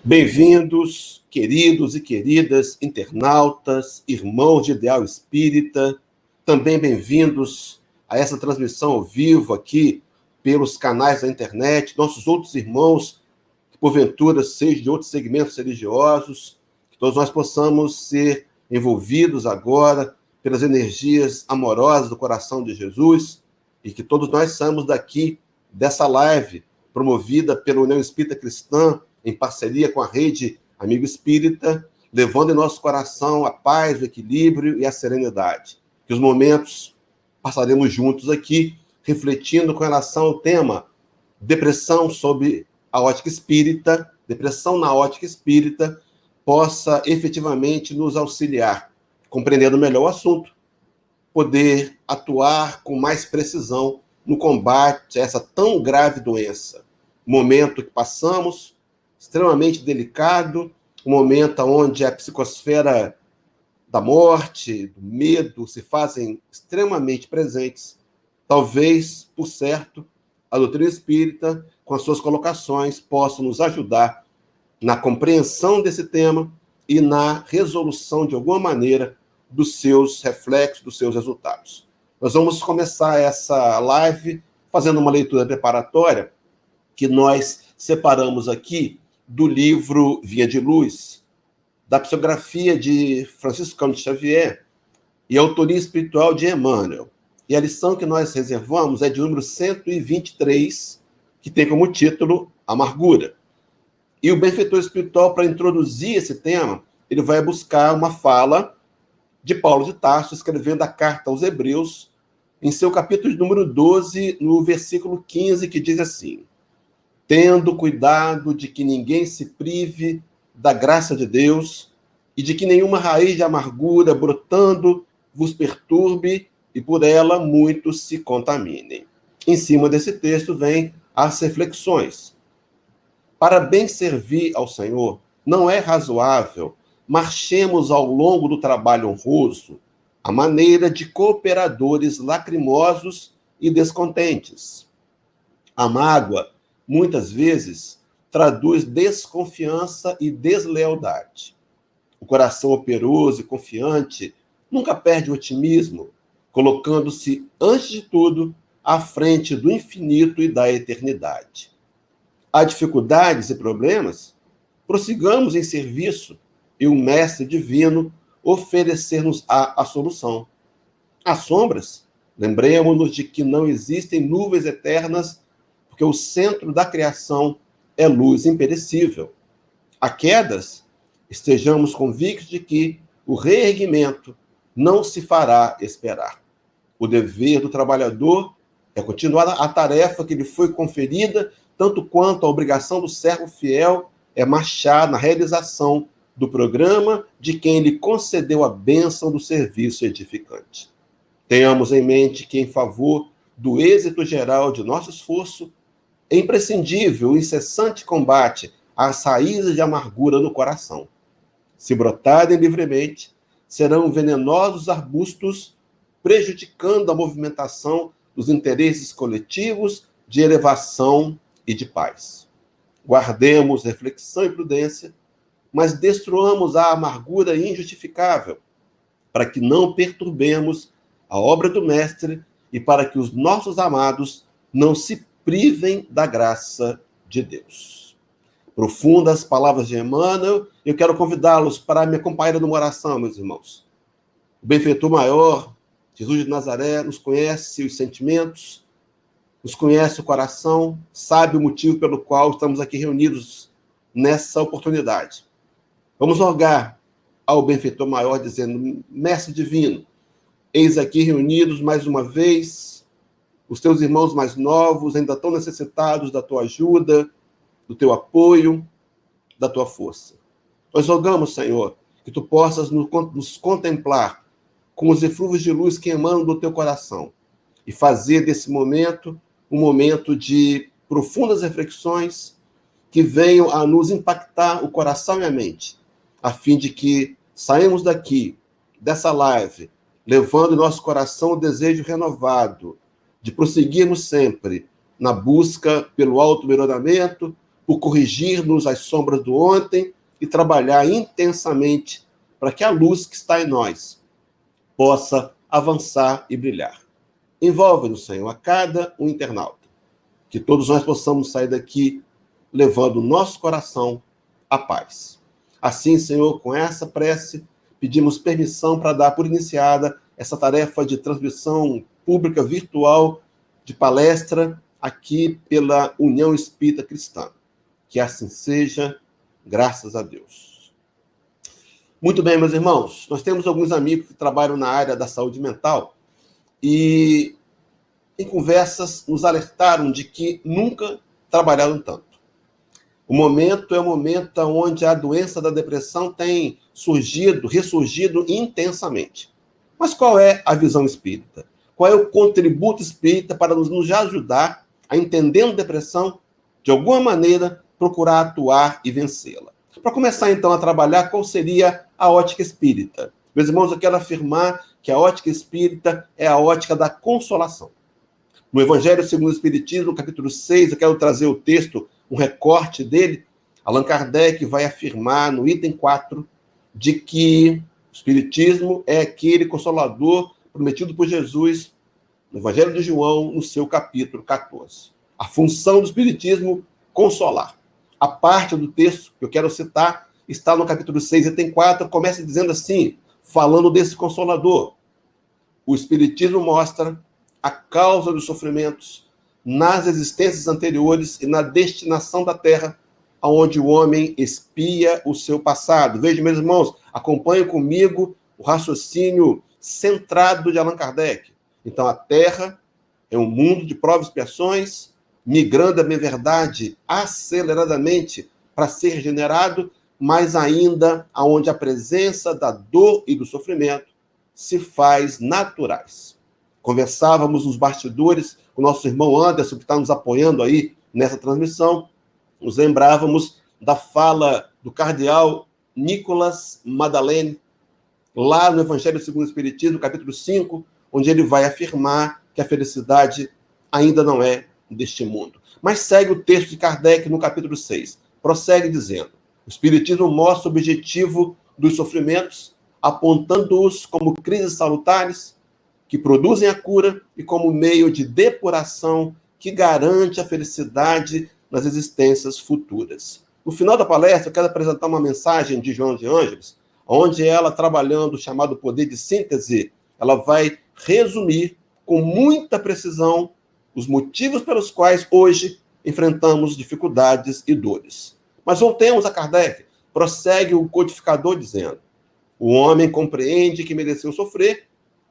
Bem-vindos, queridos e queridas internautas, irmãos de Ideal Espírita, também bem-vindos a essa transmissão ao vivo aqui pelos canais da internet, nossos outros irmãos, que porventura sejam de outros segmentos religiosos, que todos nós possamos ser envolvidos agora pelas energias amorosas do coração de Jesus e que todos nós saímos daqui dessa live promovida pela União Espírita Cristã, em parceria com a Rede Amigo Espírita, levando em nosso coração a paz, o equilíbrio e a serenidade. Que os momentos passaremos juntos aqui, refletindo com relação ao tema depressão sob a ótica espírita, depressão na ótica espírita, possa efetivamente nos auxiliar, compreendendo melhor o assunto, poder atuar com mais precisão no combate a essa tão grave doença. Momento que passamos, extremamente delicado, um momento onde a psicosfera da morte, do medo, se fazem extremamente presentes. Talvez, por certo, a doutrina espírita, com as suas colocações, possa nos ajudar na compreensão desse tema e na resolução, de alguma maneira, dos seus reflexos, dos seus resultados. Nós vamos começar essa live fazendo uma leitura preparatória que nós separamos aqui do livro Via de Luz, da psicografia de Francisco Cândido Xavier e autoria espiritual de Emmanuel. E a lição que nós reservamos é de número 123, que tem como título Amargura. E o benfeitor espiritual, para introduzir esse tema, ele vai buscar uma fala de Paulo de Tarso, escrevendo a carta aos Hebreus, em seu capítulo número 12, no versículo 15, que diz assim: tendo cuidado de que ninguém se prive da graça de Deus e de que nenhuma raiz de amargura brotando vos perturbe e por ela muitos se contaminem. Em cima desse texto vem as reflexões. Para bem servir ao Senhor, não é razoável marchemos ao longo do trabalho honroso à maneira de cooperadores lacrimosos e descontentes. A mágoa, muitas vezes, traduz desconfiança e deslealdade. O coração operoso e confiante nunca perde o otimismo, colocando-se, antes de tudo, à frente do infinito e da eternidade. Há dificuldades e problemas? Prossigamos em serviço e o Mestre Divino oferecer-nos a solução. Há sombras? Lembremos-nos de que não existem nuvens eternas, porque o centro da criação é luz imperecível. Há quedas? Estejamos convictos de que o reerguimento não se fará esperar. O dever do trabalhador é continuar a tarefa que lhe foi conferida, tanto quanto a obrigação do servo fiel é marchar na realização do programa de quem lhe concedeu a bênção do serviço edificante. Tenhamos em mente que, em favor do êxito geral de nosso esforço, é imprescindível o incessante combate às raízes de amargura no coração. Se brotarem livremente, serão venenosos arbustos, prejudicando a movimentação dos interesses coletivos de elevação e de paz. Guardemos reflexão e prudência, mas destruamos a amargura injustificável, para que não perturbemos a obra do Mestre e para que os nossos amados não se privem da graça de Deus. Profundas palavras de Emmanuel, eu quero convidá-los para me acompanhar numa oração, meus irmãos. O benfeitor maior, Jesus de Nazaré, nos conhece os sentimentos, nos conhece o coração, sabe o motivo pelo qual estamos aqui reunidos nessa oportunidade. Vamos rogar ao benfeitor maior, dizendo: Mestre Divino, eis aqui reunidos mais uma vez os teus irmãos mais novos, ainda tão necessitados da tua ajuda, do teu apoio, da tua força. Nós rogamos, Senhor, que tu possas nos contemplar com os eflúvios de luz que emanam do teu coração e fazer desse momento um momento de profundas reflexões que venham a nos impactar o coração e a mente, a fim de que saímos daqui, dessa live, levando em nosso coração o desejo renovado de prosseguirmos sempre na busca pelo automelhoramento, por corrigir-nos as sombras do ontem e trabalhar intensamente para que a luz que está em nós possa avançar e brilhar. Envolve-nos, Senhor, a cada um internauta, que todos nós possamos sair daqui levando o nosso coração à paz. Assim, Senhor, com essa prece, pedimos permissão para dar por iniciada essa tarefa de transmissão pública virtual de palestra aqui pela União Espírita Cristã. Que assim seja, graças a Deus. Muito bem, meus irmãos, nós temos alguns amigos que trabalham na área da saúde mental e em conversas nos alertaram de que nunca trabalharam tanto. O momento é o momento onde a doença da depressão tem ressurgido intensamente. Mas qual é a visão espírita? Qual é o contributo espírita para nos ajudar a, entendendo depressão, de alguma maneira, procurar atuar e vencê-la? Para começar, então, a trabalhar, qual seria a ótica espírita? Meus irmãos, eu quero afirmar que a ótica espírita é a ótica da consolação. No Evangelho segundo o Espiritismo, no capítulo 6, eu quero trazer o texto, um recorte dele. Allan Kardec vai afirmar no item 4 de que o Espiritismo é aquele consolador prometido por Jesus no Evangelho de João, no seu capítulo 14. A função do Espiritismo, consolar. A parte do texto que eu quero citar está no capítulo 6, item 4, começa dizendo assim, falando desse consolador. O Espiritismo mostra a causa dos sofrimentos nas existências anteriores e na destinação da Terra, onde o homem expia o seu passado. Vejam, meus irmãos, acompanhem comigo o raciocínio centrado de Allan Kardec. Então, a Terra é um mundo de provas e expiações, migrando a minha verdade aceleradamente para ser regenerado, mas ainda onde a presença da dor e do sofrimento se faz naturais. Conversávamos nos bastidores com o nosso irmão Anderson, que está nos apoiando aí nessa transmissão, nos lembrávamos da fala do cardeal Nicolas Madalene, lá no Evangelho segundo o Espiritismo, capítulo 5, onde ele vai afirmar que a felicidade ainda não é deste mundo. Mas segue o texto de Kardec no capítulo 6. Prossegue dizendo, o Espiritismo mostra o objetivo dos sofrimentos, apontando-os como crises salutares, que produzem a cura e como meio de depuração que garante a felicidade nas existências futuras. No final da palestra, eu quero apresentar uma mensagem de Joana de Ângeles, onde ela, trabalhando o chamado poder de síntese, ela vai resumir com muita precisão os motivos pelos quais hoje enfrentamos dificuldades e dores. Mas voltemos a Kardec. Prossegue o codificador dizendo, o homem compreende que mereceu sofrer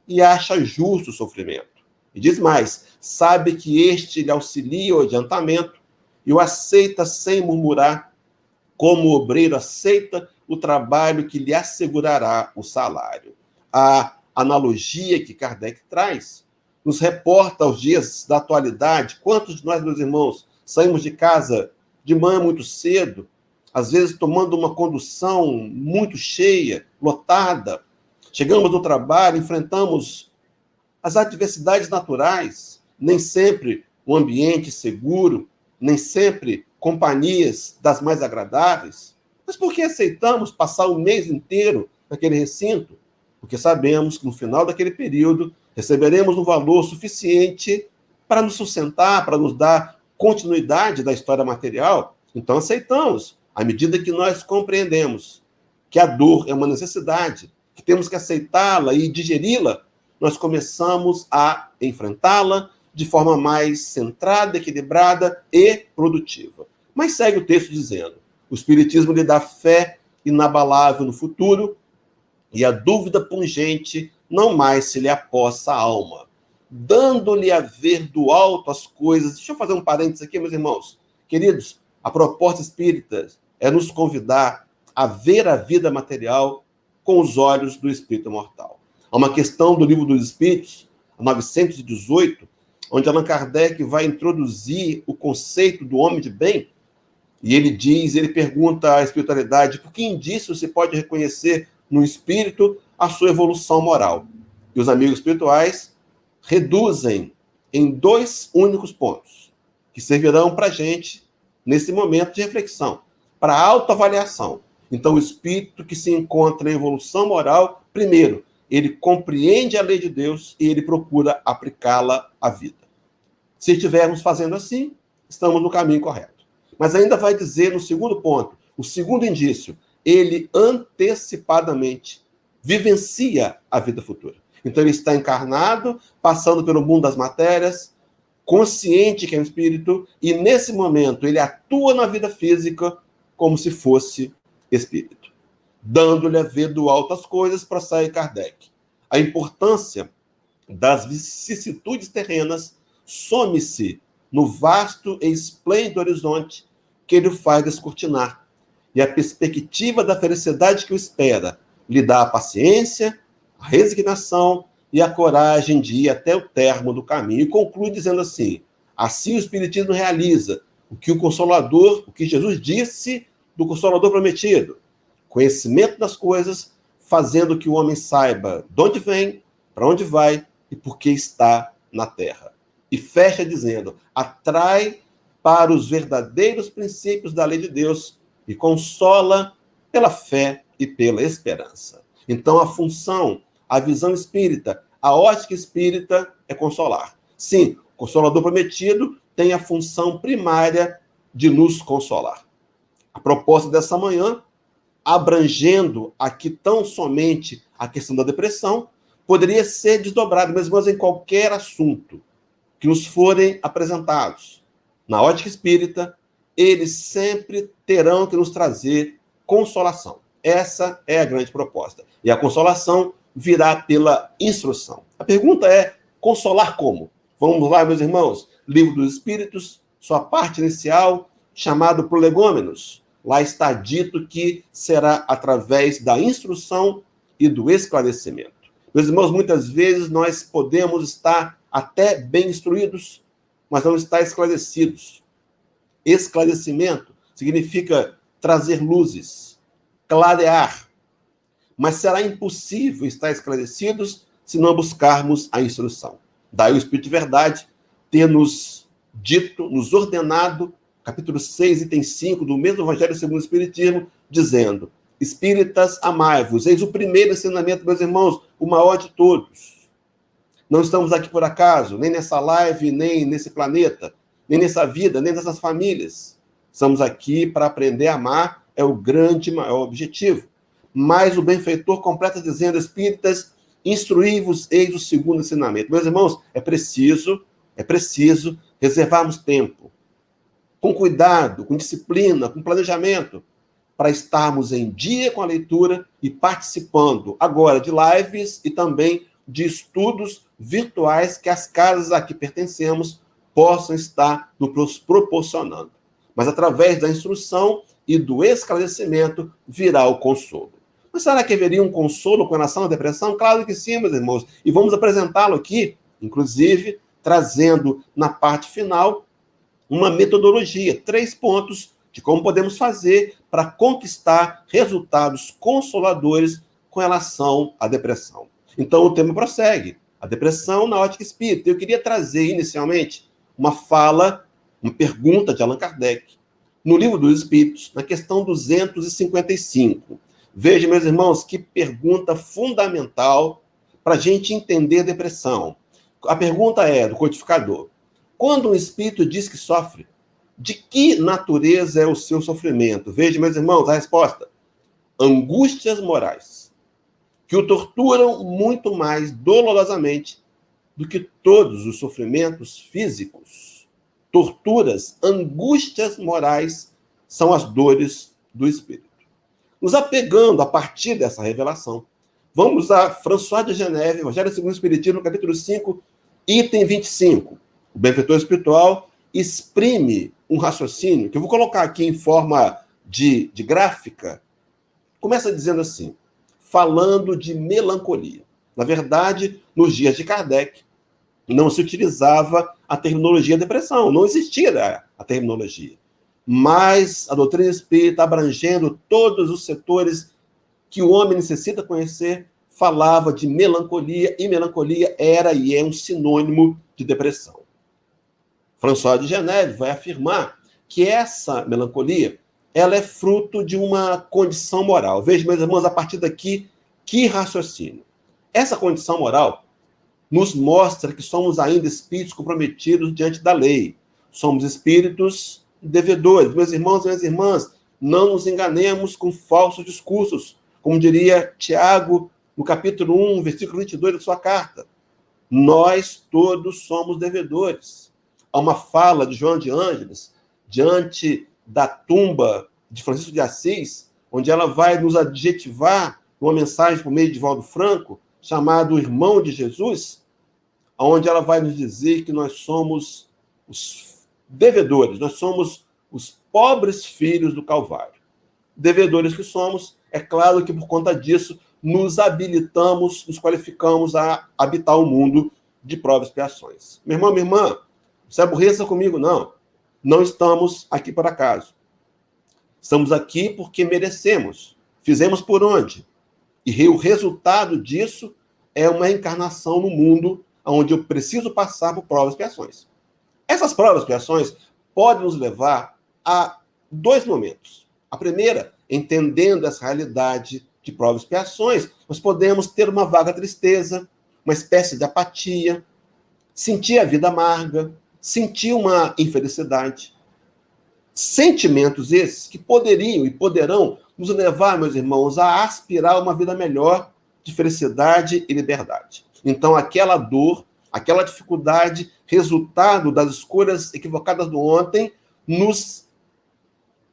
e acha justo o sofrimento. E diz mais, sabe que este lhe auxilia o adiantamento e o aceita sem murmurar, como o obreiro aceita o trabalho que lhe assegurará o salário. A analogia que Kardec traz nos reporta aos dias da atualidade. Quantos de nós, meus irmãos, saímos de casa de manhã muito cedo, às vezes tomando uma condução muito cheia, lotada, chegamos no trabalho, enfrentamos as adversidades naturais, nem sempre um ambiente seguro, nem sempre companhias das mais agradáveis. Mas por que aceitamos passar o mês inteiro naquele recinto? Porque sabemos que no final daquele período receberemos um valor suficiente para nos sustentar, para nos dar continuidade da história material. Então aceitamos, à medida que nós compreendemos que a dor é uma necessidade, que temos que aceitá-la e digeri-la, nós começamos a enfrentá-la de forma mais centrada, equilibrada e produtiva. Mas segue o texto dizendo, o Espiritismo lhe dá fé inabalável no futuro e a dúvida pungente não mais se lhe apossa a alma, dando-lhe a ver do alto as coisas. Deixa eu fazer um parênteses aqui, meus irmãos. Queridos, a proposta espírita é nos convidar a ver a vida material com os olhos do espírito mortal. Há uma questão do Livro dos Espíritos, 918, onde Allan Kardec vai introduzir o conceito do homem de bem, e ele pergunta à espiritualidade por que indícios se pode reconhecer no espírito a sua evolução moral. E os amigos espirituais reduzem em 2 únicos pontos, que servirão para a gente nesse momento de reflexão, para autoavaliação. Então, o espírito que se encontra em evolução moral, primeiro, ele compreende a lei de Deus e ele procura aplicá-la à vida. Se estivermos fazendo assim, estamos no caminho correto. Mas ainda vai dizer no segundo ponto, o segundo indício, ele antecipadamente vivencia a vida futura. Então ele está encarnado, passando pelo mundo das matérias, consciente que é um espírito, e nesse momento ele atua na vida física como se fosse espírito, dando-lhe a ver do alto as coisas, para sair Kardec. A importância das vicissitudes terrenas some-se no vasto e esplêndido horizonte que ele o faz descortinar. E a perspectiva da felicidade que o espera lhe dá a paciência, a resignação e a coragem de ir até o termo do caminho. E conclui dizendo assim: assim o Espiritismo realiza o que o Consolador, o que Jesus disse do Consolador prometido: conhecimento das coisas, fazendo que o homem saiba de onde vem, para onde vai e por que está na terra. E fecha dizendo: atrai para os verdadeiros princípios da lei de Deus e consola pela fé e pela esperança. Então, a função, a visão espírita, a ótica espírita é consolar. Sim, o Consolador prometido tem a função primária de nos consolar. A proposta dessa manhã, abrangendo aqui tão somente a questão da depressão, poderia ser desdobrada, mesmo em qualquer assunto que nos forem apresentados. Na ótica espírita, eles sempre terão que nos trazer consolação. Essa é a grande proposta. E a consolação virá pela instrução. A pergunta é: consolar como? Vamos lá, meus irmãos. Livro dos Espíritos, sua parte inicial, chamado Prolegômenos. Lá está dito que será através da instrução e do esclarecimento. Meus irmãos, muitas vezes nós podemos estar até bem instruídos, mas não estar esclarecidos. Esclarecimento significa trazer luzes, clarear. Mas será impossível estar esclarecidos se não buscarmos a instrução. Daí o Espírito de Verdade ter nos dito, nos ordenado, capítulo 6, item 5, do mesmo Evangelho segundo o Espiritismo, dizendo: espíritas, amai-vos. Eis o primeiro ensinamento, meus irmãos, o maior de todos. Não estamos aqui por acaso, nem nessa live, nem nesse planeta, nem nessa vida, nem nessas famílias. Estamos aqui para aprender a amar, é o grande, maior objetivo. Mas o benfeitor completa dizendo: espíritas, instruí-vos, eis o segundo ensinamento. Meus irmãos, é preciso reservarmos tempo, com cuidado, com disciplina, com planejamento, para estarmos em dia com a leitura e participando agora de lives e também de estudos virtuais que as casas a que pertencemos possam estar nos proporcionando. Mas através da instrução e do esclarecimento virá o consolo. Mas será que haveria um consolo com relação à depressão? Claro que sim, meus irmãos. E vamos apresentá-lo aqui, inclusive, trazendo na parte final uma metodologia, 3 pontos de como podemos fazer para conquistar resultados consoladores com relação à depressão. Então, o tema prossegue. A depressão na ótica espírita. Eu queria trazer, inicialmente, uma pergunta de Allan Kardec, no Livro dos Espíritos, na questão 255. Veja, meus irmãos, que pergunta fundamental para a gente entender a depressão. A pergunta é do codificador: quando um espírito diz que sofre, de que natureza é o seu sofrimento? Veja, meus irmãos, a resposta: angústias morais, que o torturam muito mais dolorosamente do que todos os sofrimentos físicos. Torturas, angústias morais são as dores do espírito. Nos apegando a partir dessa revelação, vamos a François de Geneve, Evangelho segundo o Espiritismo, capítulo 5, item 25. O benfeitor espiritual exprime um raciocínio que eu vou colocar aqui em forma de gráfica. Começa dizendo assim, falando de melancolia. Na verdade, nos dias de Kardec, não se utilizava a terminologia depressão, não existia a terminologia. Mas a doutrina espírita, abrangendo todos os setores que o homem necessita conhecer, falava de melancolia, e melancolia era e é um sinônimo de depressão. François de Geneve vai afirmar que essa melancolia, ela é fruto de uma condição moral. Veja, meus irmãos, a partir daqui, que raciocínio. Essa condição moral nos mostra que somos ainda espíritos comprometidos diante da lei. Somos espíritos devedores. Meus irmãos e minhas irmãs, não nos enganemos com falsos discursos. Como diria Tiago, no capítulo 1, versículo 22 da sua carta. Nós todos somos devedores. Há uma fala de Joana de Ângeles, diante da tumba de Francisco de Assis, onde ela vai nos adjetivar numa mensagem por meio de Valdo Franco, chamado Irmão de Jesus, onde ela vai nos dizer que nós somos os devedores, nós somos os pobres filhos do Calvário. Devedores que somos, é claro que por conta disso nos habilitamos, nos qualificamos a habitar o mundo de provas e expiações. Meu irmão, minha irmã, não se aborreça comigo, não. Não estamos aqui por acaso. Estamos aqui porque merecemos. Fizemos por onde? E o resultado disso é uma encarnação no mundo onde eu preciso passar por provas e expiações. Essas provas e expiações podem nos levar a dois momentos. A primeira, entendendo essa realidade de provas e expiações, nós podemos ter uma vaga tristeza, uma espécie de apatia, sentir a vida amarga, sentir uma infelicidade. Sentimentos esses que poderiam e poderão nos levar, meus irmãos, a aspirar uma vida melhor de felicidade e liberdade. Então, aquela dor, aquela dificuldade, resultado das escolhas equivocadas do ontem, nos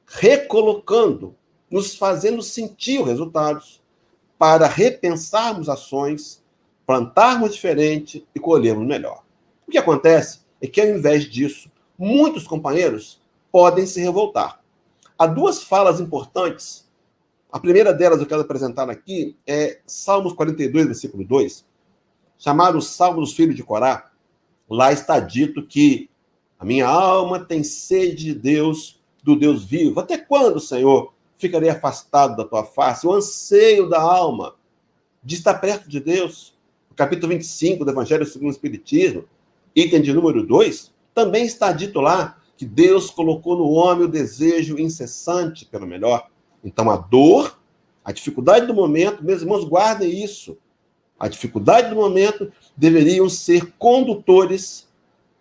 recolocando, nos fazendo sentir os resultados para repensarmos ações, plantarmos diferente e colhermos melhor. O que acontece é que, ao invés disso, muitos companheiros podem se revoltar. Há duas falas importantes. A primeira delas eu quero apresentar aqui é Salmos 42, versículo 2, chamado Salmo dos Filhos de Corá. Lá está dito que a minha alma tem sede de Deus, do Deus vivo. Até quando, Senhor, ficarei afastado da tua face? O anseio da alma de estar perto de Deus. No capítulo 25 do Evangelho segundo o Espiritismo, item de número 2, também está dito lá que Deus colocou no homem o desejo incessante pelo melhor. Então, a dor, a dificuldade do momento, meus irmãos, guardem isso. A dificuldade do momento deveriam ser condutores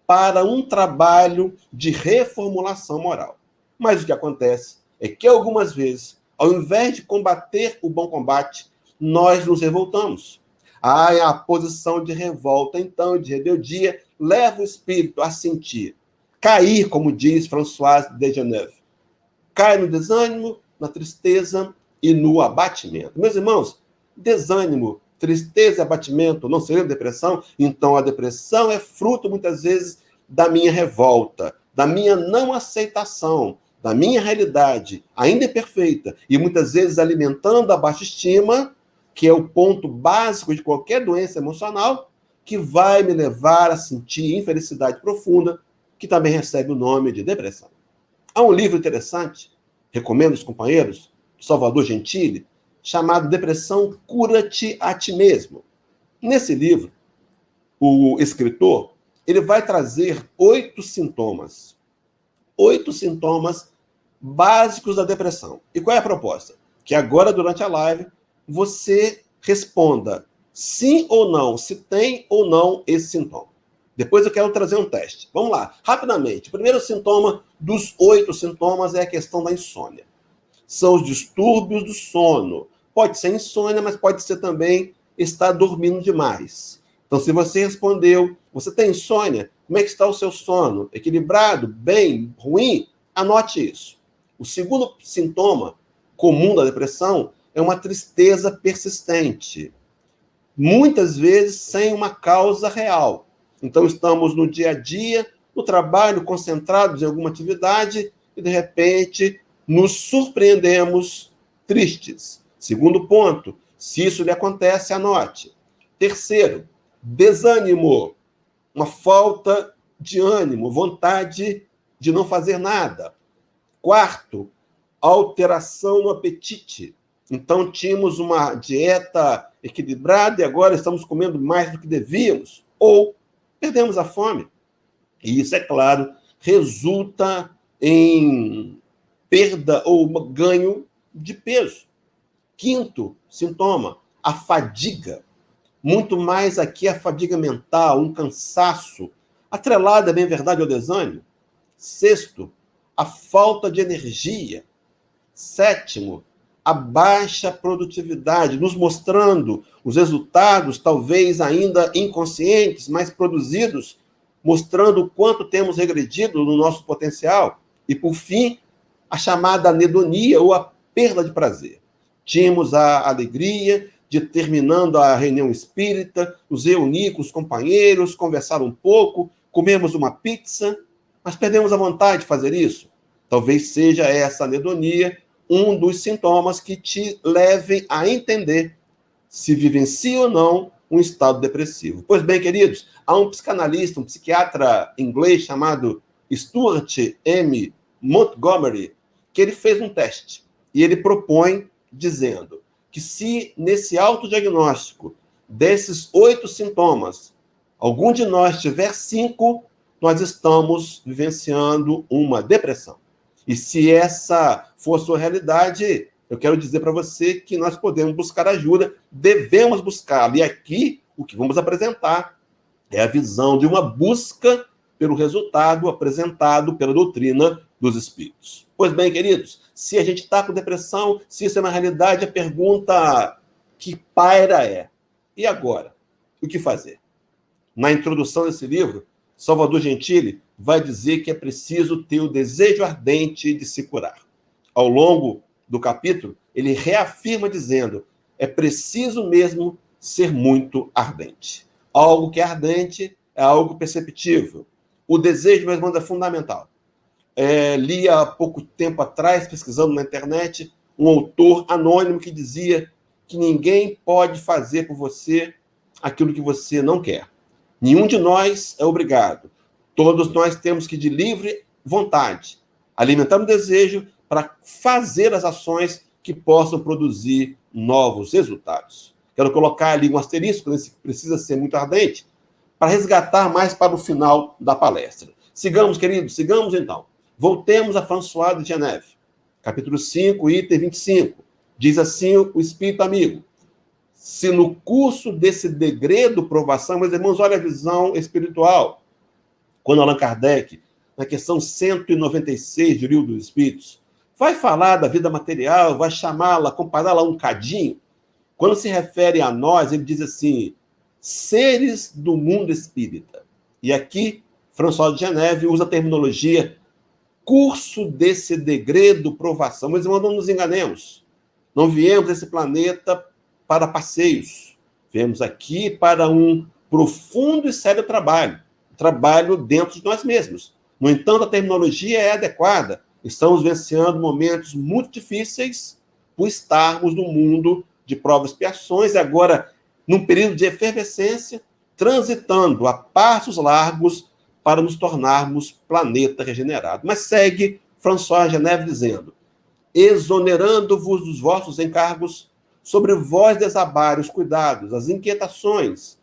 para um trabalho de reformulação moral. Mas o que acontece é que, algumas vezes, ao invés de combater o bom combate, nós nos revoltamos. A posição de revolta, então, de rebeldia, leva o espírito a sentir, cair, como diz François de Geneve. Cai no desânimo, na tristeza e no abatimento. Meus irmãos, desânimo, tristeza e abatimento não seria depressão? Então a depressão é fruto, muitas vezes, da minha revolta, da minha não aceitação, da minha realidade ainda imperfeita e muitas vezes alimentando a baixa estima, que é o ponto básico de qualquer doença emocional, que vai me levar a sentir infelicidade profunda, que também recebe o nome de depressão. Há um livro interessante, recomendo aos companheiros, Salvador Gentili, chamado Depressão, Cura-te a Ti Mesmo. Nesse livro, o escritor ele vai trazer 8 sintomas. 8 sintomas básicos da depressão. E qual é a proposta? Que agora, durante a live, você responda sim ou não, se tem ou não esse sintoma. Depois eu quero trazer um teste. Vamos lá, rapidamente. O primeiro sintoma dos 8 sintomas é a questão da insônia. São os distúrbios do sono. Pode ser insônia, mas pode ser também estar dormindo demais. Então, se você respondeu, você tem insônia? Como é que está o seu sono? Equilibrado? Bem? Ruim? Anote isso. O segundo sintoma comum da depressão é uma tristeza persistente. Muitas vezes sem uma causa real. Então, estamos no dia a dia, no trabalho, concentrados em alguma atividade, e, de repente, nos surpreendemos tristes. Segundo ponto, se isso lhe acontece, anote. Terceiro, desânimo, uma falta de ânimo, vontade de não fazer nada. Quarto, alteração no apetite. Então, tínhamos uma dieta equilibrada e agora estamos comendo mais do que devíamos. Ou perdemos a fome. E isso, é claro, resulta em perda ou ganho de peso. Quinto sintoma, a fadiga. Muito mais aqui a fadiga mental, um cansaço, atrelada, é bem verdade, ao desânimo. Sexto, a falta de energia. Sétimo, a baixa produtividade, nos mostrando os resultados, talvez ainda inconscientes, mas produzidos, mostrando o quanto temos regredido no nosso potencial. E, por fim, a chamada anedonia ou a perda de prazer. Tínhamos a alegria de, terminando a reunião espírita, nos reunir com os companheiros, conversar um pouco, comermos uma pizza, mas perdemos a vontade de fazer isso. Talvez seja essa anedonia um dos sintomas que te levem a entender se vivencia ou não um estado depressivo. Pois bem, queridos, há um psicanalista, um psiquiatra inglês chamado Stuart M. Montgomery, que ele fez um teste e ele propõe dizendo que se nesse autodiagnóstico desses 8 sintomas, algum de nós tiver 5, nós estamos vivenciando uma depressão. E se essa for a sua realidade, eu quero dizer para você que nós podemos buscar ajuda, devemos buscá-la. E aqui, o que vamos apresentar é a visão de uma busca pelo resultado apresentado pela doutrina dos espíritos. Pois bem, queridos, se a gente está com depressão, se isso é uma realidade, a pergunta que paira é: e agora? O que fazer? Na introdução desse livro, Salvador Gentili vai dizer que é preciso ter o desejo ardente de se curar. Ao longo do capítulo, ele reafirma dizendo: é preciso mesmo ser muito ardente. Algo que é ardente é algo perceptível. O desejo, meus irmãos, é fundamental. Li há pouco tempo atrás, pesquisando na internet, um autor anônimo que dizia que ninguém pode fazer por você aquilo que você não quer. Nenhum de nós é obrigado. Todos nós temos que, de livre vontade, alimentar o desejo para fazer as ações que possam produzir novos resultados. Quero colocar ali um asterisco, nesse que precisa ser muito ardente, para resgatar mais para o final da palestra. Sigamos, queridos, sigamos então. Voltemos a François de Geneve, capítulo 5, item 25. Diz assim o Espírito Amigo: se no curso desse degredo provação, meus irmãos, olha a visão espiritual. Quando Allan Kardec, na questão 196 de Livro dos Espíritos, vai falar da vida material, vai chamá-la, compará-la a um cadinho. Quando se refere a nós, ele diz assim: seres do mundo espírita. E aqui, François de Geneve usa a terminologia curso desse degredo provação. Mas, irmãos, não nos enganemos. Não viemos a esse planeta para passeios. Viemos aqui para um profundo e sério trabalho dentro de nós mesmos. No entanto, a terminologia é adequada. Estamos vivenciando momentos muito difíceis por estarmos no mundo de provas e expiações, e agora, num período de efervescência, transitando a passos largos para nos tornarmos planeta regenerado. Mas segue François Geneve dizendo: exonerando-vos dos vossos encargos, sobre vós desabarem os cuidados, as inquietações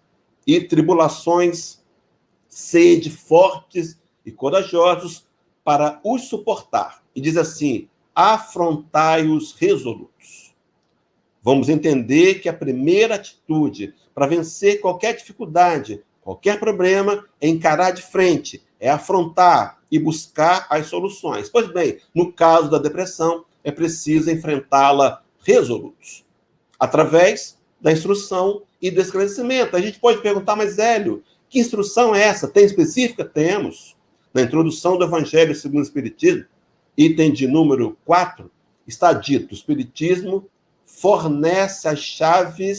e tribulações, sede fortes e corajosos para os suportar. E diz assim: afrontai-os resolutos. Vamos entender que a primeira atitude para vencer qualquer dificuldade, qualquer problema, é encarar de frente, é afrontar e buscar as soluções. Pois bem, no caso da depressão, é preciso enfrentá-la resolutos, através da instrução e do esclarecimento. A gente pode perguntar: mas Hélio, que instrução é essa? Tem específica? Temos. Na introdução do Evangelho segundo o Espiritismo, item de número 4, está dito: o Espiritismo fornece a chave,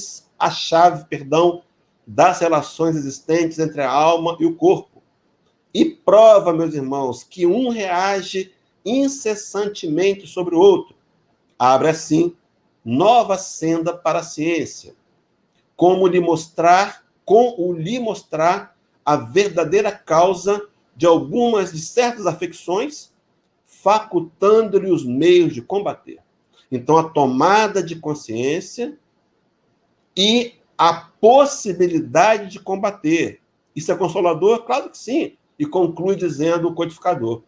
das relações existentes entre a alma e o corpo. E prova, meus irmãos, que um reage incessantemente sobre o outro. Abre, assim, nova senda para a ciência. Com lhe mostrar a verdadeira causa de certas afecções, facultando-lhe os meios de combater. Então, a tomada de consciência e a possibilidade de combater. Isso é consolador? Claro que sim. E conclui dizendo o codificador: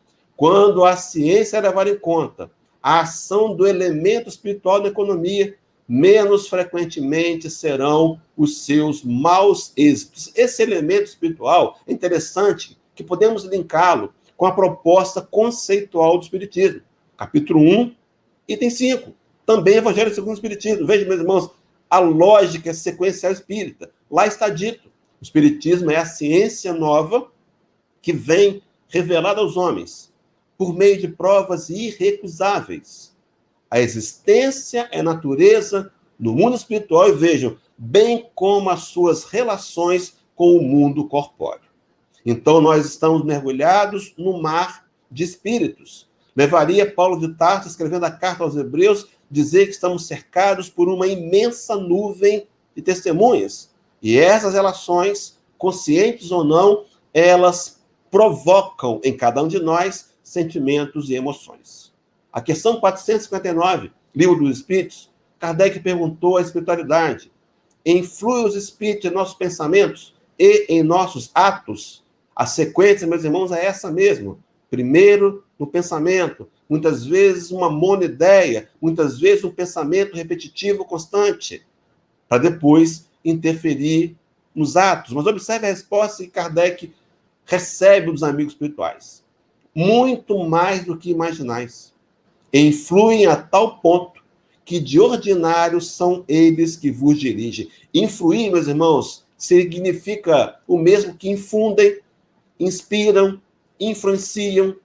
Quando a ciência levar em conta a ação do elemento espiritual na economia, menos frequentemente serão os seus maus êxitos. Esse elemento espiritual é interessante que podemos linká-lo com a proposta conceitual do Espiritismo. Capítulo 1, item 5. Também Evangelho segundo o Espiritismo. Veja, meus irmãos, a lógica sequencial espírita. Lá está dito. O Espiritismo é a ciência nova que vem revelada aos homens por meio de provas irrecusáveis. A existência é natureza no mundo espiritual, e vejam, bem como as suas relações com o mundo corpóreo. Então, nós estamos mergulhados no mar de espíritos. Levaria Paulo de Tarso, escrevendo a carta aos Hebreus, dizer que estamos cercados por uma imensa nuvem de testemunhas. E essas relações, conscientes ou não, elas provocam em cada um de nós sentimentos e emoções. A questão 459, Livro dos Espíritos, Kardec perguntou à espiritualidade: influi os espíritos em nossos pensamentos e em nossos atos? A sequência, meus irmãos, é essa mesmo. Primeiro, no pensamento, muitas vezes uma monoideia, muitas vezes um pensamento repetitivo constante, para depois interferir nos atos. Mas observe a resposta que Kardec recebe dos amigos espirituais. Muito mais do que imaginais. Influem a tal ponto que de ordinário são eles que vos dirigem. Influir, meus irmãos, significa o mesmo que infundem, inspiram, influenciam,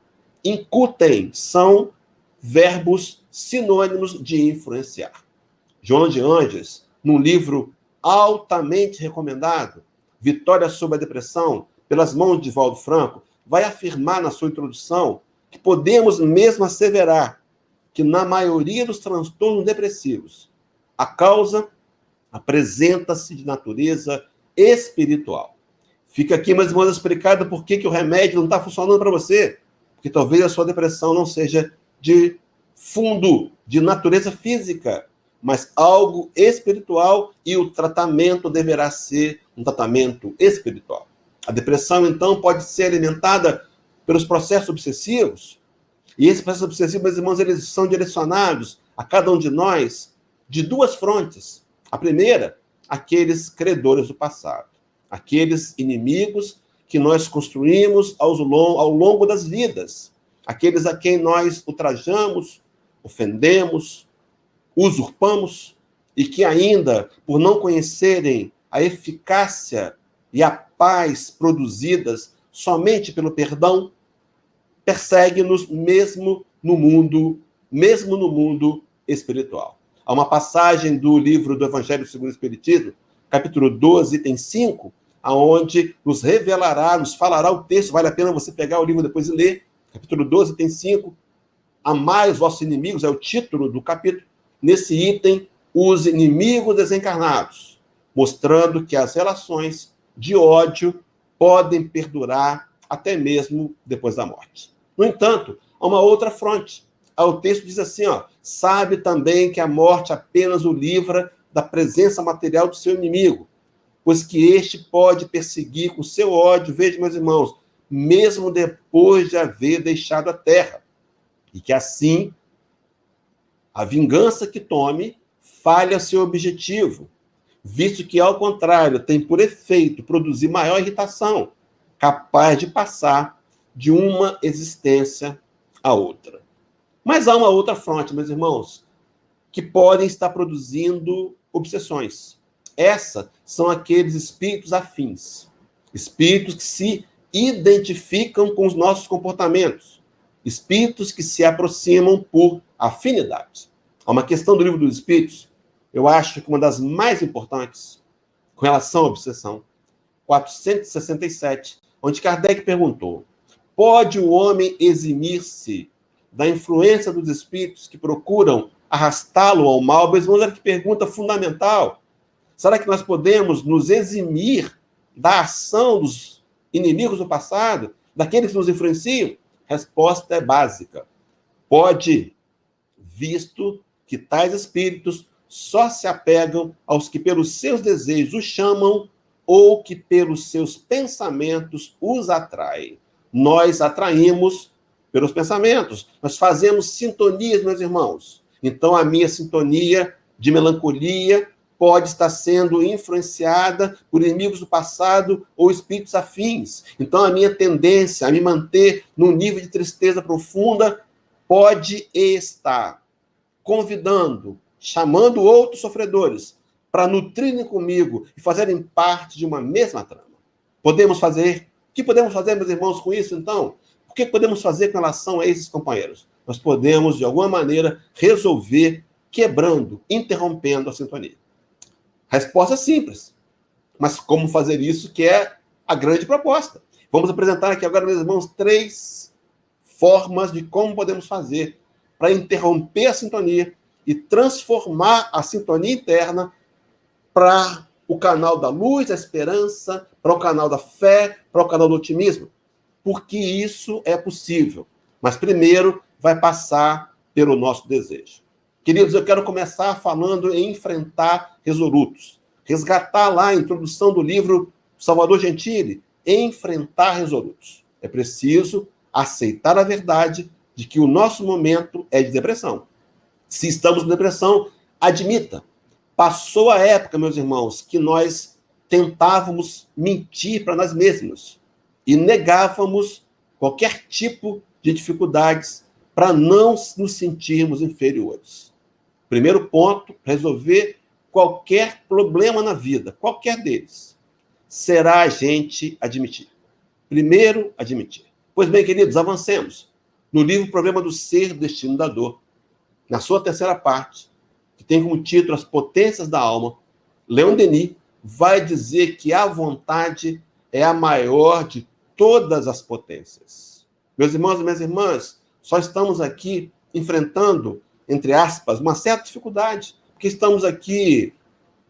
incutem. São verbos sinônimos de influenciar. João de Anges, num livro altamente recomendado, Vitória sobre a Depressão, pelas mãos de Valdo Franco, vai afirmar na sua introdução que podemos mesmo asseverar que na maioria dos transtornos depressivos, a causa apresenta-se de natureza espiritual. Fica aqui, meus irmãos, explicado por que o remédio não está funcionando para você. Porque talvez a sua depressão não seja de fundo, de natureza física, mas algo espiritual, e o tratamento deverá ser um tratamento espiritual. A depressão, então, pode ser alimentada pelos processos obsessivos, e esses processos obsessivos, meus irmãos, eles são direcionados a cada um de nós de duas frontes. A primeira, aqueles credores do passado, aqueles inimigos que nós construímos ao longo das vidas, aqueles a quem nós ultrajamos, ofendemos, usurpamos, e que ainda, por não conhecerem a eficácia e a paz produzidas somente pelo perdão, persegue-nos mesmo no mundo espiritual. Há uma passagem do livro do Evangelho segundo o Espiritismo, capítulo 12, item 5, aonde nos revelará, nos falará o texto, vale a pena você pegar o livro depois e ler, capítulo 12, item 5, amai os vossos inimigos, é o título do capítulo. Nesse item, os inimigos desencarnados, mostrando que as relações de ódio podem perdurar até mesmo depois da morte. No entanto, há uma outra fronte. O texto diz assim, sabe também que a morte apenas o livra da presença material do seu inimigo, pois que este pode perseguir com seu ódio, veja, meus irmãos, mesmo depois de haver deixado a terra, e que assim a vingança que tome falha seu objetivo, visto que, ao contrário, tem por efeito produzir maior irritação, capaz de passar de uma existência a outra. Mas há uma outra fronte, meus irmãos, que podem estar produzindo obsessões. Essas são aqueles espíritos afins, espíritos que se identificam com os nossos comportamentos, espíritos que se aproximam por afinidade. Há uma questão do Livro dos Espíritos, eu acho que uma das mais importantes, com relação à obsessão, 467, onde Kardec perguntou: pode o homem eximir-se da influência dos espíritos que procuram arrastá-lo ao mal? Meus irmãos, que pergunta fundamental. Será que nós podemos nos eximir da ação dos inimigos do passado, daqueles que nos influenciam? Resposta é básica. Pode, visto que tais espíritos só se apegam aos que pelos seus desejos os chamam ou que pelos seus pensamentos os atraem. Nós atraímos pelos pensamentos. Nós fazemos sintonias, meus irmãos. Então, a minha sintonia de melancolia pode estar sendo influenciada por inimigos do passado ou espíritos afins. Então, a minha tendência a me manter num nível de tristeza profunda pode estar convidando, chamando outros sofredores para nutrirem comigo e fazerem parte de uma mesma trama. Podemos fazer? O que podemos fazer, meus irmãos, com isso, então? O que podemos fazer com relação a esses companheiros? Nós podemos, de alguma maneira, resolver quebrando, interrompendo a sintonia. Resposta simples. Mas como fazer isso, que é a grande proposta. Vamos apresentar aqui agora, meus irmãos, 3 formas de como podemos fazer para interromper a sintonia e transformar a sintonia interna para o canal da luz, da esperança, para o canal da fé, para o canal do otimismo. Porque isso é possível. Mas primeiro vai passar pelo nosso desejo. Queridos, eu quero começar falando em enfrentar resolutos. Resgatar lá a introdução do livro Salvador Gentili, enfrentar resolutos. É preciso aceitar a verdade de que o nosso momento é de depressão. Se estamos com depressão, admita. Passou a época, meus irmãos, que nós tentávamos mentir para nós mesmos e negávamos qualquer tipo de dificuldades para não nos sentirmos inferiores. Primeiro ponto, resolver qualquer problema na vida, qualquer deles, será a gente admitir. Primeiro, admitir. Pois bem, queridos, avancemos. No livro Problema do Ser, Destino da Dor, na sua terceira parte, que tem como título As Potências da Alma, Leon Denis vai dizer que a vontade é a maior de todas as potências. Meus irmãos e minhas irmãs, só estamos aqui enfrentando, entre aspas, uma certa dificuldade, porque estamos aqui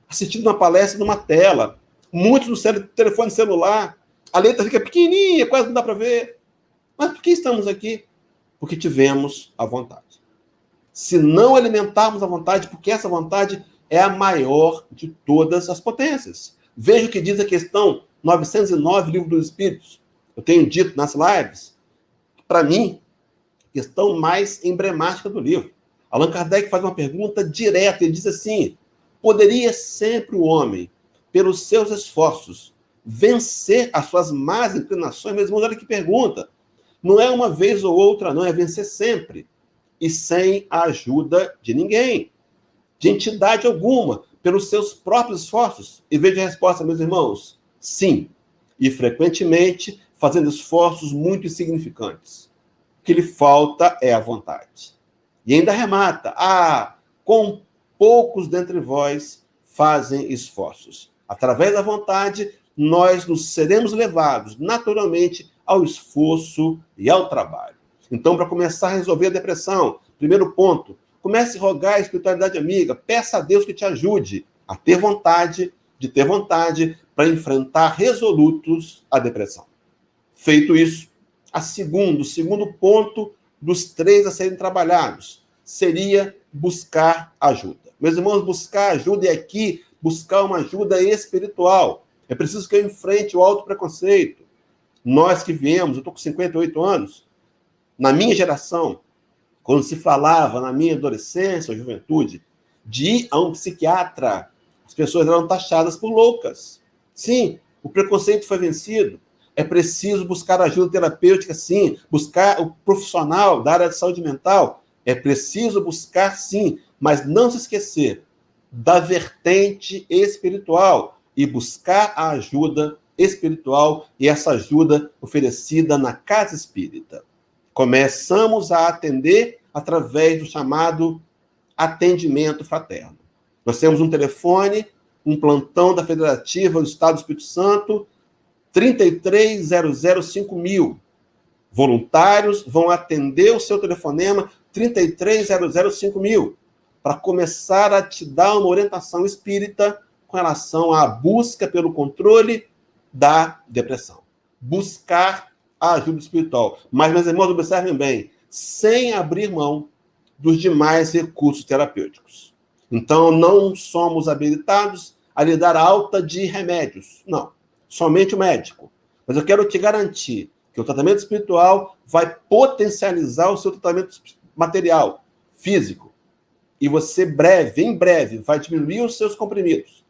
assistindo uma palestra numa tela, muitos no telefone celular, a letra fica pequenininha, quase não dá para ver. Mas por que estamos aqui? Porque tivemos a vontade. Se não alimentarmos a vontade, porque essa vontade é a maior de todas as potências. Veja o que diz a questão 909, Livro dos Espíritos. Eu tenho dito nas lives, para mim, a questão mais emblemática do livro. Allan Kardec faz uma pergunta direta, ele diz assim: poderia sempre o homem, pelos seus esforços, vencer as suas más inclinações? Meus irmãos, olha que pergunta. Não é uma vez ou outra, não, é vencer sempre. E sem a ajuda de ninguém, de entidade alguma, pelos seus próprios esforços. E veja a resposta, meus irmãos: sim. E frequentemente fazendo esforços muito insignificantes. O que lhe falta é a vontade. E ainda remata: com poucos dentre vós fazem esforços. Através da vontade, nós nos seremos levados naturalmente ao esforço e ao trabalho. Então, para começar a resolver a depressão, primeiro ponto, comece a rogar a espiritualidade amiga, peça a Deus que te ajude a ter vontade, para enfrentar resolutos a depressão. Feito isso, o segundo ponto dos 3 a serem trabalhados seria buscar ajuda. Meus irmãos, buscar ajuda é aqui buscar uma ajuda espiritual. É preciso que eu enfrente o autopreconceito. Nós que viemos, eu estou com 58 anos, na minha geração, quando se falava, na minha adolescência ou juventude, de ir a um psiquiatra, as pessoas eram taxadas por loucas. Sim, o preconceito foi vencido. É preciso buscar ajuda terapêutica, sim. Buscar o profissional da área de saúde mental. É preciso buscar, sim. Mas não se esquecer da vertente espiritual e buscar a ajuda espiritual e essa ajuda oferecida na casa espírita. Começamos a atender através do chamado atendimento fraterno. Nós temos um telefone, um plantão da Federativa do Estado do Espírito Santo, 33005000. Voluntários vão atender o seu telefonema 33005000 para começar a te dar uma orientação espírita com relação à busca pelo controle da depressão. Buscar a ajuda espiritual. Mas, meus irmãos, observem bem, sem abrir mão dos demais recursos terapêuticos. Então, não somos habilitados a lhe dar alta de remédios. Não. Somente o médico. Mas eu quero te garantir que o tratamento espiritual vai potencializar o seu tratamento material, físico. E você, em breve, vai diminuir os seus comprimidos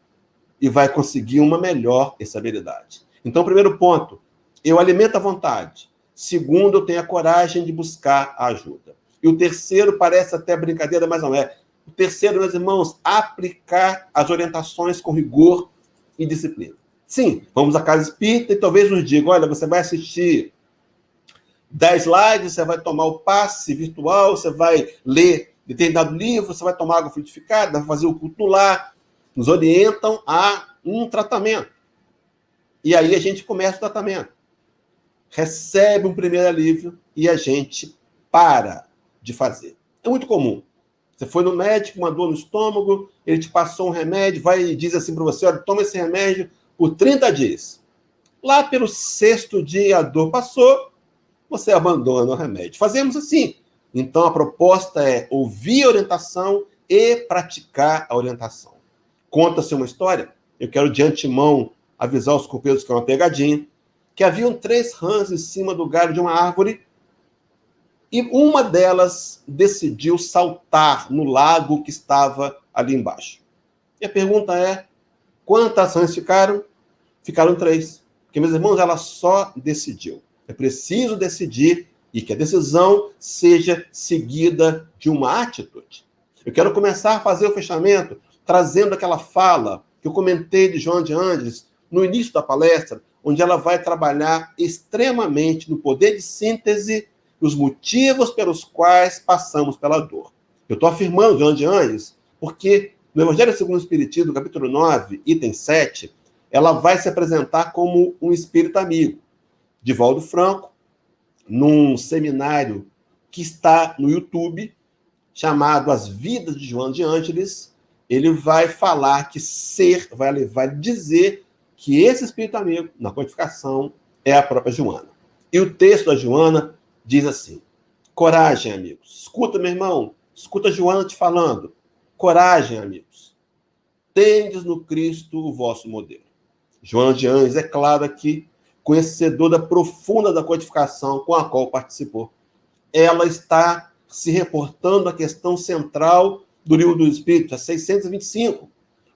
e vai conseguir uma melhor estabilidade. Então, primeiro ponto, eu alimento a vontade. Segundo, eu tenho a coragem de buscar a ajuda. E o terceiro, parece até brincadeira, mas não é. O terceiro, meus irmãos, aplicar as orientações com rigor e disciplina. Sim, vamos à casa espírita e talvez nos diga, olha, você vai assistir 10 lives, você vai tomar o passe virtual, você vai ler determinado livro, você vai tomar água frutificada, vai fazer o culto no lar. Nos orientam a um tratamento. E aí a gente começa o tratamento. Recebe um primeiro alívio e a gente para de fazer. É muito comum. Você foi no médico, uma dor no estômago, ele te passou um remédio, vai e diz assim para você, olha, toma esse remédio por 30 dias. Lá pelo 6º dia a dor passou, você abandona o remédio. Fazemos assim. Então a proposta é ouvir a orientação e praticar a orientação. Conta-se uma história, eu quero de antemão avisar os copeiros que é uma pegadinha, que haviam 3 rãs em cima do galho de uma árvore e uma delas decidiu saltar no lago que estava ali embaixo. E a pergunta é, quantas rãs ficaram? Ficaram 3. Porque, meus irmãos, ela só decidiu. É preciso decidir e que a decisão seja seguida de uma atitude. Eu quero começar a fazer o fechamento trazendo aquela fala que eu comentei de Joana de Ângeles no início da palestra, onde ela vai trabalhar extremamente no poder de síntese os motivos pelos quais passamos pela dor. Eu estou afirmando Joana de Ângeles porque no Evangelho segundo o Espiritismo, capítulo 9, item 7, ela vai se apresentar como um espírito amigo. Divaldo Franco, num seminário que está no YouTube, chamado As Vidas de Joana de Ângeles, ele vai falar que vai dizer que esse espírito amigo, na codificação, é a própria Joana. E o texto da Joana diz assim, coragem, amigos. Escuta, meu irmão, escuta a Joana te falando. Coragem, amigos. Tendes no Cristo o vosso modelo. Joana de Ângeles, é claro aqui, conhecedora profunda da codificação com a qual participou. Ela está se reportando à questão central do Livro dos Espíritos, a 625.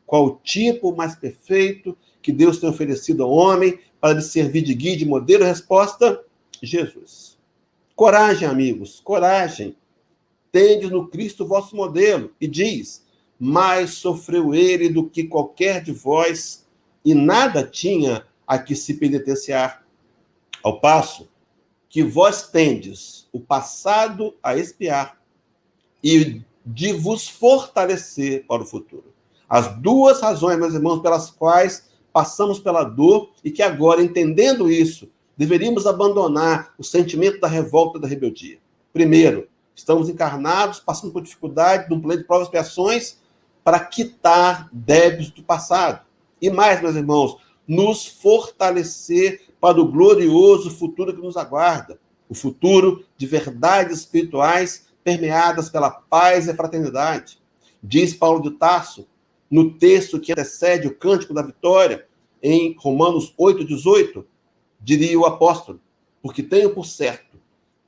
Qual o tipo mais perfeito que Deus tem oferecido ao homem para lhe servir de guia e de modelo? Resposta, Jesus. Coragem, amigos, coragem. Tendes no Cristo o vosso modelo. E diz, mais sofreu ele do que qualquer de vós, e nada tinha a que se penitenciar. Ao passo que vós tendes o passado a expiar e de vos fortalecer para o futuro. As 2 razões, meus irmãos, pelas quais passamos pela dor e que agora, entendendo isso, deveríamos abandonar o sentimento da revolta e da rebeldia. Primeiro, estamos encarnados, passando por dificuldade, num plano de provas e expiações, para quitar débitos do passado. E mais, meus irmãos, nos fortalecer para o glorioso futuro que nos aguarda. O futuro de verdades espirituais permeadas pela paz e a fraternidade. Diz Paulo de Tarso, no texto que antecede o Cântico da Vitória, em Romanos 8,18, diria o apóstolo, porque tenho por certo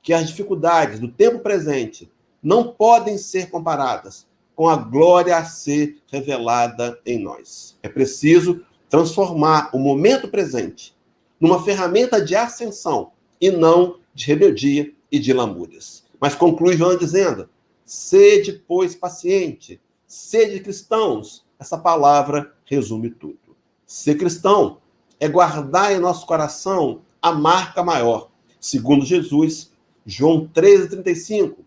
que as dificuldades do tempo presente não podem ser comparadas com a glória a ser revelada em nós. É preciso transformar o momento presente numa ferramenta de ascensão e não de rebeldia e de lamúrias. Mas conclui João dizendo, sede, pois, paciente, sede cristãos. Essa palavra resume tudo. Ser cristão é guardar em nosso coração a marca maior. Segundo Jesus, João 13,35,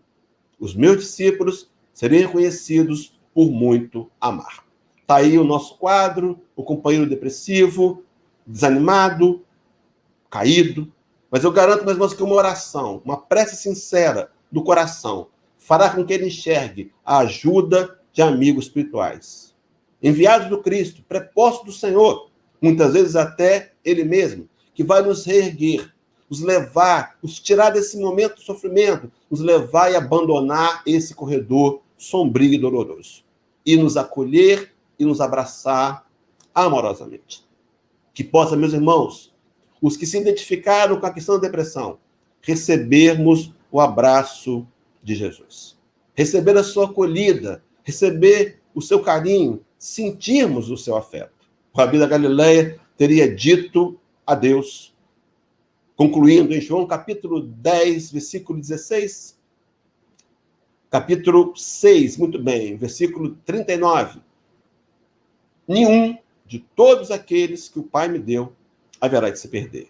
os meus discípulos serem reconhecidos por muito amar. Está aí o nosso quadro, o companheiro depressivo, desanimado, caído. Mas eu garanto, meus irmãos, que uma oração, uma prece sincera do coração, fará com que ele enxergue a ajuda de amigos espirituais. Enviados do Cristo, prepostos do Senhor, muitas vezes até ele mesmo, que vai nos reerguer, nos levar, nos tirar desse momento de sofrimento, nos levar e abandonar esse corredor sombrio e doloroso. E nos acolher e nos abraçar amorosamente. Que possa, meus irmãos, os que se identificaram com a questão da depressão, recebermos o abraço de Jesus. Receber a sua acolhida, receber o seu carinho, sentirmos o seu afeto. O Rabi da Galileia teria dito a Deus, concluindo em João capítulo 10, versículo 16, capítulo 6, muito bem, versículo 39. Nenhum de todos aqueles que o Pai me deu haverá de se perder.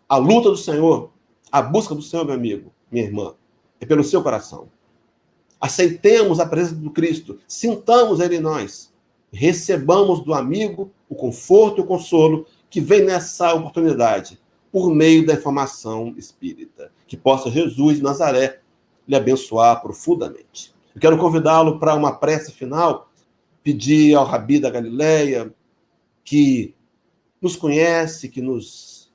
A luta do Senhor, a busca do Senhor, meu amigo, minha irmã, é pelo seu coração. Aceitemos a presença do Cristo, sintamos Ele em nós, recebamos do amigo o conforto e o consolo que vem nessa oportunidade, por meio da informação espírita. Que possa Jesus de Nazaré lhe abençoar profundamente. Eu quero convidá-lo para uma prece final, pedir ao Rabi da Galileia, que nos conhece, que nos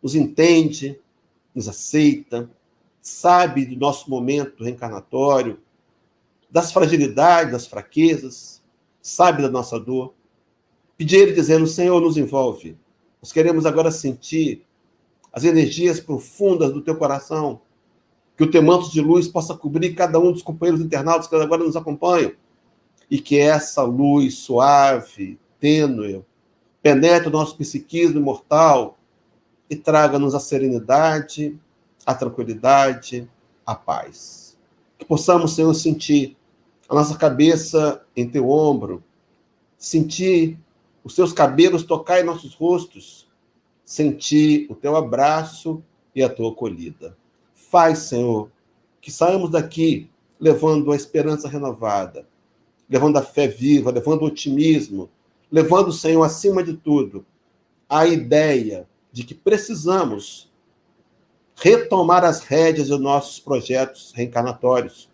entende, nos aceita, sabe do nosso momento reencarnatório, das fragilidades, das fraquezas, sabe da nossa dor. Pedir ele dizendo, Senhor, nos envolve. Nós queremos agora sentir as energias profundas do teu coração, que o teu manto de luz possa cobrir cada um dos companheiros internautas que agora nos acompanham, e que essa luz suave, tênue, penetre o nosso psiquismo imortal e traga-nos a serenidade, a tranquilidade, a paz. Que possamos, Senhor, sentir a nossa cabeça em teu ombro, sentir os teus cabelos tocar em nossos rostos, sentir o teu abraço e a tua acolhida. Faz, Senhor, que saímos daqui levando a esperança renovada, levando a fé viva, levando o otimismo, levando, Senhor, acima de tudo, a ideia de que precisamos retomar as rédeas de nossos projetos reencarnatórios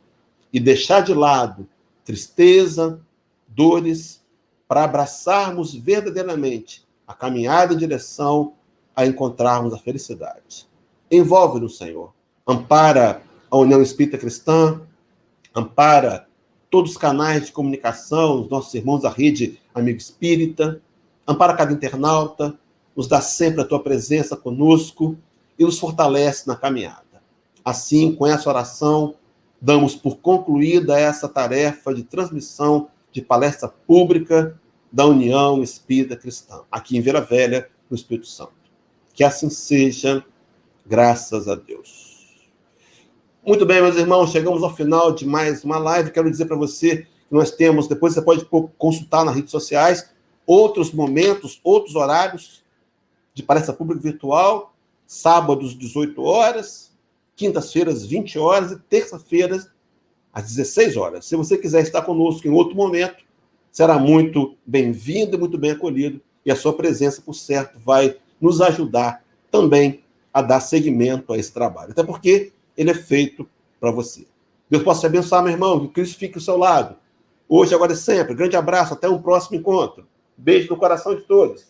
e deixar de lado tristeza, dores, para abraçarmos verdadeiramente a caminhada em direção a encontrarmos a felicidade. Envolve-nos, Senhor. Ampara a União Espírita Cristã, ampara todos os canais de comunicação, os nossos irmãos da rede Amigo Espírita, ampara cada internauta, nos dá sempre a tua presença conosco e nos fortalece na caminhada. Assim, com essa oração, damos por concluída essa tarefa de transmissão de palestra pública da União Espírita Cristã, aqui em Vila Velha, no Espírito Santo. Que assim seja, graças a Deus. Muito bem, meus irmãos, chegamos ao final de mais uma live. Quero dizer para você que nós temos, depois você pode consultar nas redes sociais, outros momentos, outros horários de palestra pública virtual, sábados, 18 horas, quintas-feiras, 20 horas e terça-feiras, às 16 horas. Se você quiser estar conosco em outro momento, será muito bem-vindo e muito bem acolhido, e a sua presença, por certo, vai nos ajudar também a dar seguimento a esse trabalho. Até porque ele é feito para você. Deus possa te abençoar, meu irmão, que Cristo fique ao seu lado. Hoje, agora e sempre. Grande abraço, até um próximo encontro. Beijo no coração de todos.